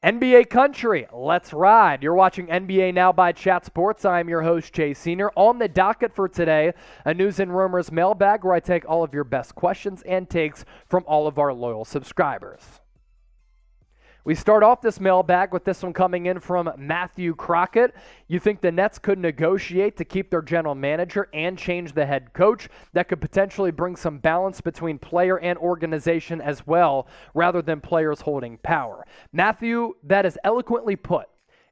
NBA country, let's ride. You're watching NBA Now by Chat Sports. I'm your host, Jay Senior. On the docket for today, a News and Rumors mailbag where I take all of your best questions and takes from all of our loyal subscribers. We start off this mailbag with this one coming in from Matthew Crockett. You think the Nets could negotiate to keep their general manager and change the head coach? That could potentially bring some balance between player and organization as well, rather than players holding power. Matthew, that is eloquently put,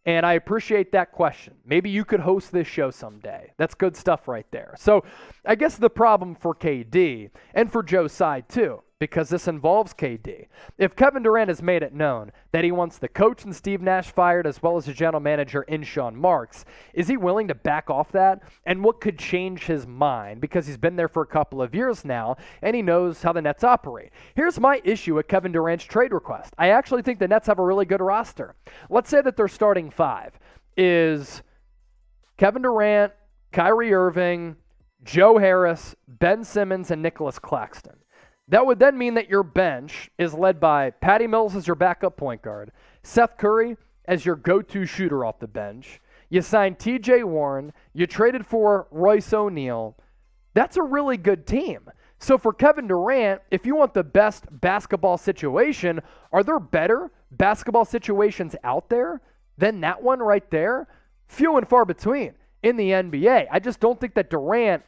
and I appreciate that question. Maybe you could host this show someday. That's good stuff right there. So I guess the problem for KD, and for Joe's side too, because this involves KD. If Kevin Durant has made it known that he wants the coach and Steve Nash fired as well as the general manager in Sean Marks, is he willing to back off that? And what could change his mind? Because he's been there for a couple of years now, and he knows how the Nets operate. Here's my issue with Kevin Durant's trade request. I actually think the Nets have a really good roster. Let's say that their starting five is Kevin Durant, Kyrie Irving, Joe Harris, Ben Simmons, and Nicholas Claxton. That would then mean that your bench is led by Patty Mills as your backup point guard, Seth Curry as your go-to shooter off the bench. You signed TJ Warren. You traded for Royce O'Neal. That's a really good team. So for Kevin Durant, if you want the best basketball situation, are there better basketball situations out there than that one right there? Few and far between in the NBA. I just don't think that Durant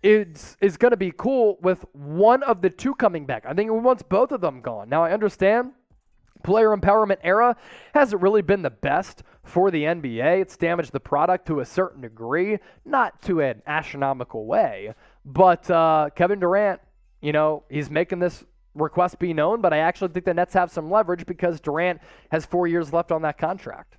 is going to be cool with one of the two coming back. I think he wants both of them gone. Now, I understand player empowerment era hasn't really been the best for the NBA. It's damaged the product to a certain degree, not to an astronomical way. But Kevin Durant, he's making this request be known, but I actually think the Nets have some leverage because Durant has 4 years left on that contract.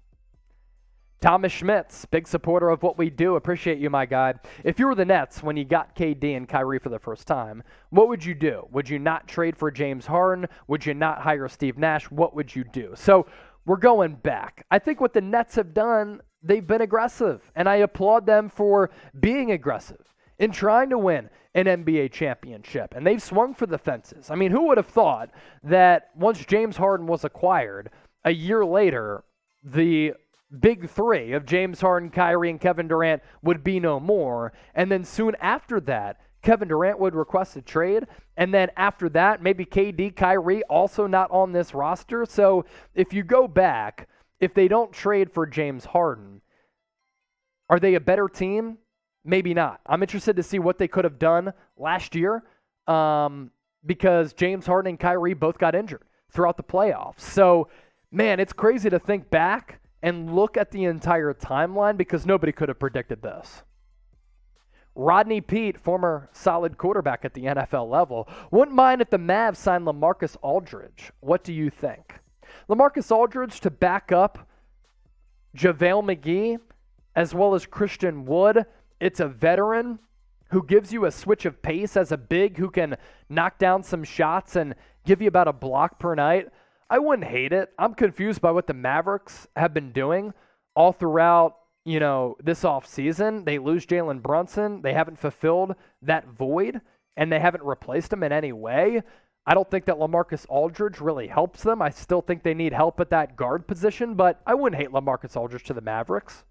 Thomas Schmitz, big supporter of what we do. Appreciate you, my guy. If you were the Nets when you got KD and Kyrie for the first time, what would you do? Would you not trade for James Harden? Would you not hire Steve Nash? What would you do? So we're going back. I think what the Nets have done, they've been aggressive, and I applaud them for being aggressive in trying to win an NBA championship, and they've swung for the fences. I mean, who would have thought that once James Harden was acquired, a year later, the big three of James Harden, Kyrie, and Kevin Durant would be no more. And then soon after that, Kevin Durant would request a trade. And then after that, maybe KD, Kyrie also not on this roster. So if you go back, if they don't trade for James Harden, are they a better team? Maybe not. I'm interested to see what they could have done last year because James Harden and Kyrie both got injured throughout the playoffs. So, man, it's crazy to think back and look at the entire timeline because nobody could have predicted this. Rodney Peete, former solid quarterback at the NFL level, wouldn't mind if the Mavs signed LaMarcus Aldridge. What do you think? LaMarcus Aldridge to back up JaVale McGee as well as Christian Wood. It's a veteran who gives you a switch of pace as a big who can knock down some shots and give you about a block per night. I wouldn't hate it. I'm confused by what the Mavericks have been doing all throughout, this offseason. They lose Jalen Brunson. They haven't fulfilled that void, and they haven't replaced him in any way. I don't think that LaMarcus Aldridge really helps them. I still think they need help at that guard position, but I wouldn't hate LaMarcus Aldridge to the Mavericks.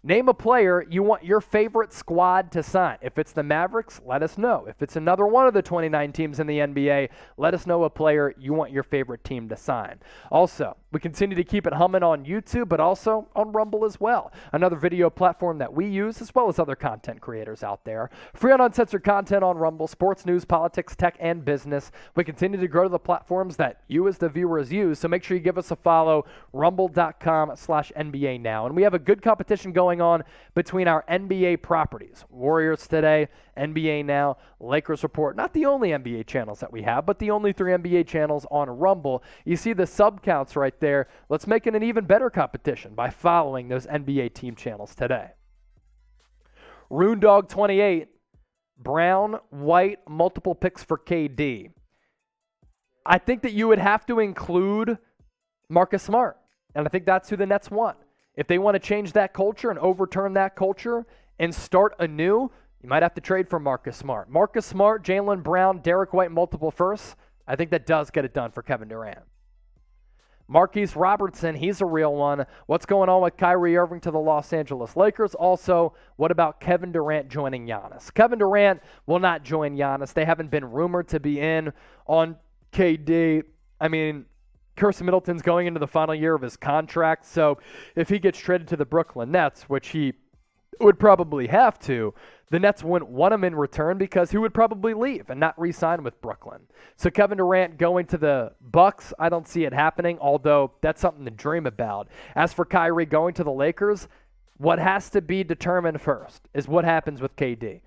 Name a player you want your favorite squad to sign. If it's the Mavericks, let us know. If it's another one of the 29 teams in the NBA, let us know a player you want your favorite team to sign. Also, we continue to keep it humming on YouTube, but also on Rumble as well. Another video platform that we use, as well as other content creators out there. Free and uncensored content on Rumble, sports, news, politics, tech, and business. We continue to grow to the platforms that you as the viewers use, so make sure you give us a follow, rumble.com/NBA Now. And we have a good competition going on between our NBA properties. Warriors Today, NBA Now, Lakers Report. Not the only NBA channels that we have, but the only 3 NBA channels on Rumble. You see the sub counts right there. Let's make it an even better competition by following those NBA team channels today. RuneDog28, Brown, White, multiple picks for KD. I think that you would have to include Marcus Smart, and I think that's who the Nets want. If they want to change that culture and overturn that culture and start anew, you might have to trade for Marcus Smart. Marcus Smart, Jaylen Brown, Derek White, multiple firsts. I think that does get it done for Kevin Durant. Marquise Robertson, he's a real one. What's going on with Kyrie Irving to the Los Angeles Lakers? Also, what about Kevin Durant joining Giannis? Kevin Durant will not join Giannis. They haven't been rumored to be in on KD. I mean, Khris Middleton's going into the final year of his contract, so if he gets traded to the Brooklyn Nets, which he would probably have to, the Nets wouldn't want him in return because he would probably leave and not re-sign with Brooklyn. So Kevin Durant going to the Bucks, I don't see it happening, although that's something to dream about. As for Kyrie going to the Lakers, what has to be determined first is what happens with KD.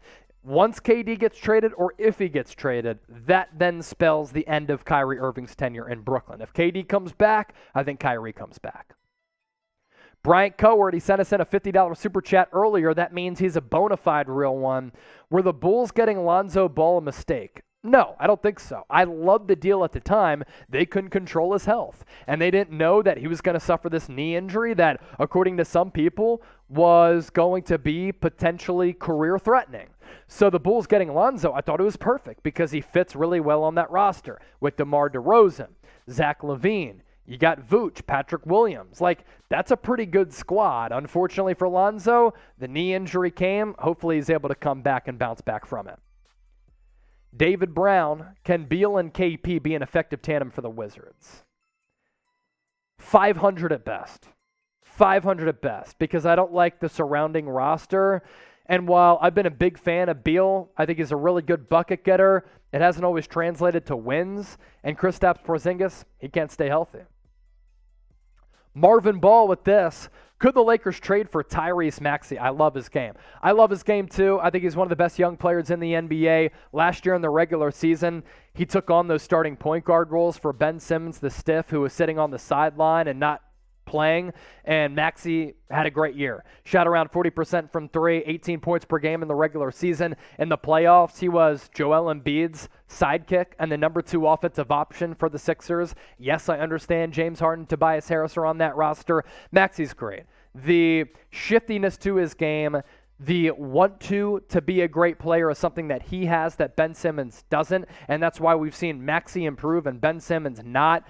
Once KD gets traded, or if he gets traded, that then spells the end of Kyrie Irving's tenure in Brooklyn. If KD comes back, I think Kyrie comes back. Bryant Coward, he sent us in a $50 super chat earlier. That means he's a bona fide real one. Were the Bulls getting Lonzo Ball a mistake? No, I don't think so. I loved the deal at the time. They couldn't control his health, and they didn't know that he was going to suffer this knee injury that, according to some people, was going to be potentially career-threatening. So the Bulls getting Lonzo, I thought it was perfect because he fits really well on that roster with DeMar DeRozan, Zach LaVine. You got Vooch, Patrick Williams. Like, that's a pretty good squad. Unfortunately for Lonzo, the knee injury came. Hopefully he's able to come back and bounce back from it. David Brown, can Beal and KP be an effective tandem for the Wizards? 500 at best. 500 at best, because I don't like the surrounding roster. And while I've been a big fan of Beal, I think he's a really good bucket getter, it hasn't always translated to wins. And Kristaps Porzingis, he can't stay healthy. Marvin Ball with this. Could the Lakers trade for Tyrese Maxey? I love his game. I love his game too. I think he's one of the best young players in the NBA. Last year in the regular season, he took on those starting point guard roles for Ben Simmons, the stiff, who was sitting on the sideline and not playing, and Maxey had a great year. Shot around 40% from three, 18 points per game in the regular season. In the playoffs, he was Joel Embiid's sidekick and the number 2 offensive option for the Sixers. Yes, I understand James Harden, Tobias Harris are on that roster. Maxey's great. The shiftiness to his game, the want to be a great player is something that he has that Ben Simmons doesn't, and that's why we've seen Maxey improve and Ben Simmons not.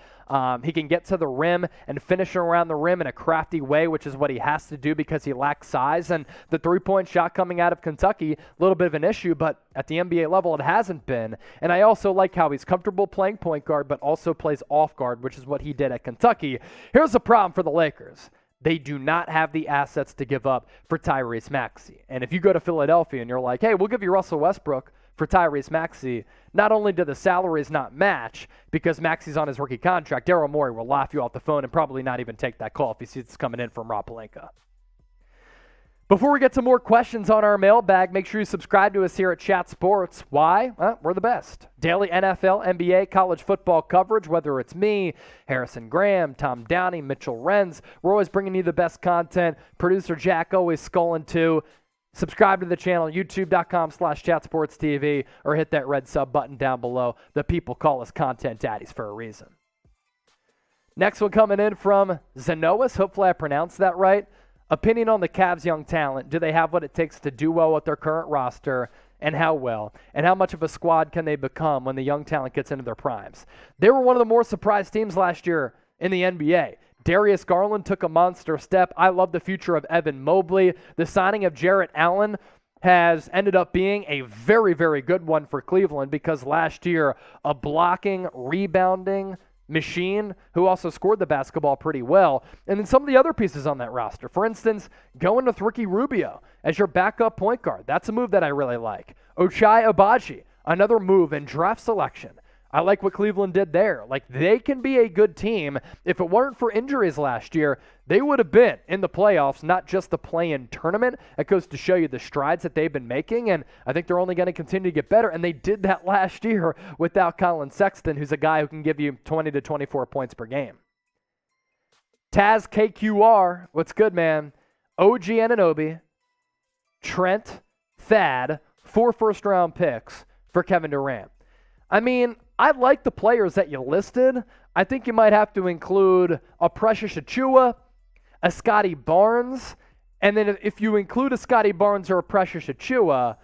He can get to the rim and finish around the rim in a crafty way, which is what he has to do because he lacks size. And the three-point shot coming out of Kentucky, a little bit of an issue, but at the NBA level, it hasn't been. And I also like how he's comfortable playing point guard, but also plays off guard, which is what he did at Kentucky. Here's the problem for the Lakers. They do not have the assets to give up for Tyrese Maxey. And if you go to Philadelphia and you're like, hey, we'll give you Russell Westbrook for Tyrese Maxey, not only do the salaries not match because Maxey's on his rookie contract, Daryl Morey will laugh you off the phone and probably not even take that call if he sees it's coming in from Rob Pelinka. Before we get to more questions on our mailbag, make sure you subscribe to us here at Chat Sports. Why? Well, we're the best. Daily NFL, NBA, college football coverage, whether it's me, Harrison Graham, Tom Downey, Mitchell Renz. We're always bringing you the best content. Producer Jack always sculling too. Subscribe to the channel, youtube.com/chatsportstv, or hit that red sub button down below. The people call us content daddies for a reason. Next one coming in from Zenois. Hopefully I pronounced that right. Opinion on the Cavs' young talent. Do they have what it takes to do well with their current roster, and how well? And how much of a squad can they become when the young talent gets into their primes? They were one of the more surprised teams last year in the NBA. Darius Garland took a monster step. I love the future of Evan Mobley. The signing of Jarrett Allen has ended up being a very, very good one for Cleveland because last year, a blocking, rebounding machine who also scored the basketball pretty well. And then some of the other pieces on that roster. For instance, going with Ricky Rubio as your backup point guard. That's a move that I really like. Ochai Agbaji, another move in draft selection. I like what Cleveland did there. Like, they can be a good team. If it weren't for injuries last year, they would have been in the playoffs, not just the play-in tournament. That goes to show you the strides that they've been making, and I think they're only going to continue to get better, and they did that last year without Colin Sexton, who's a guy who can give you 20 to 24 points per game. Taz KQR, what's good, man? OG Anunoby, Trent, Thad, 4 first-round picks for Kevin Durant. I mean, I like the players that you listed. I think you might have to include a Precious Achiuwa, a Scotty Barnes, and then if you include a Scotty Barnes or a Precious Achiuwa,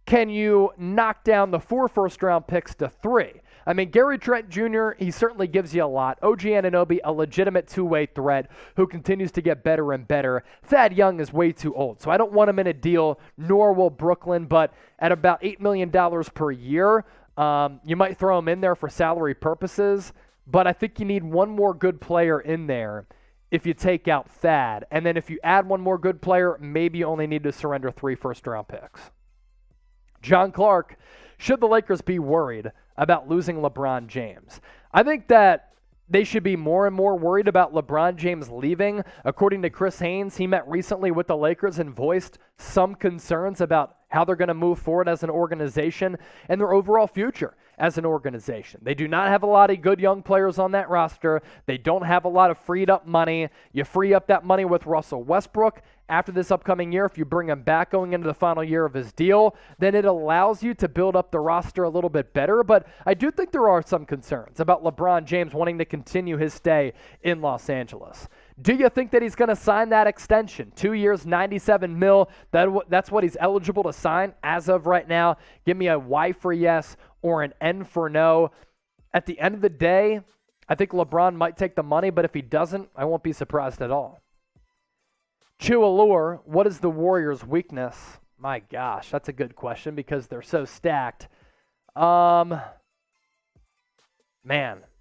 can you knock down the 4 first-round picks to 3? I mean, Gary Trent Jr., he certainly gives you a lot. OG Anunoby, a legitimate two-way threat who continues to get better and better. Thad Young is way too old, so I don't want him in a deal, nor will Brooklyn, but at about $8 million per year, you might throw him in there for salary purposes, but I think you need one more good player in there if you take out Thad. And then if you add one more good player, maybe you only need to surrender 3 first-round picks. John Clark, should the Lakers be worried about losing LeBron James? I think that they should be more and more worried about LeBron James leaving. According to Chris Haynes, he met recently with the Lakers and voiced some concerns about how they're going to move forward as an organization and their overall future as an organization. They do not have a lot of good young players on that roster. They don't have a lot of freed up money. You free up that money with Russell Westbrook. After this upcoming year, if you bring him back going into the final year of his deal, then it allows you to build up the roster a little bit better. But I do think there are some concerns about LeBron James wanting to continue his stay in Los Angeles. Do you think that he's going to sign that extension? 2 years, $97 million. That's what he's eligible to sign as of right now. Give me a Y for yes or an N for no. At the end of the day, I think LeBron might take the money, but if he doesn't, I won't be surprised at all. Chew Allure, what is the Warriors' weakness? My gosh, that's a good question because they're so stacked. Man,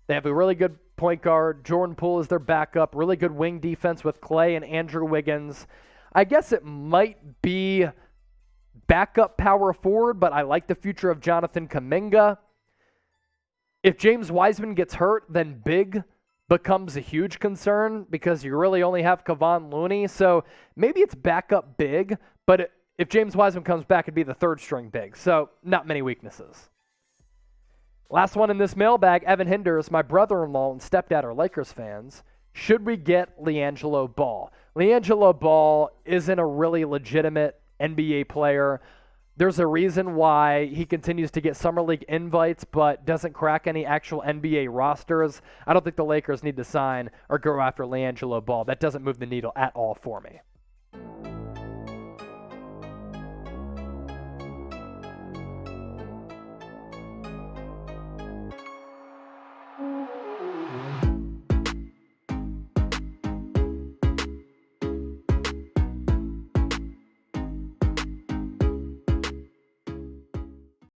they have a really good point guard. Jordan Poole is their backup. Really good wing defense with Clay and Andrew Wiggins. I guess it might be backup power forward, but I like the future of Jonathan Kuminga. If James Wiseman gets hurt, then big becomes a huge concern because you really only have Kevon Looney. So maybe it's backup big, but if James Wiseman comes back, it'd be the third string big. So not many weaknesses. Last one in this mailbag, Evan Hinders, my brother-in-law and stepdad are Lakers fans. Should we get LiAngelo Ball? LiAngelo Ball isn't a really legitimate NBA player. There's a reason why he continues to get Summer League invites but doesn't crack any actual NBA rosters. I don't think the Lakers need to sign or go after LiAngelo Ball. That doesn't move the needle at all for me.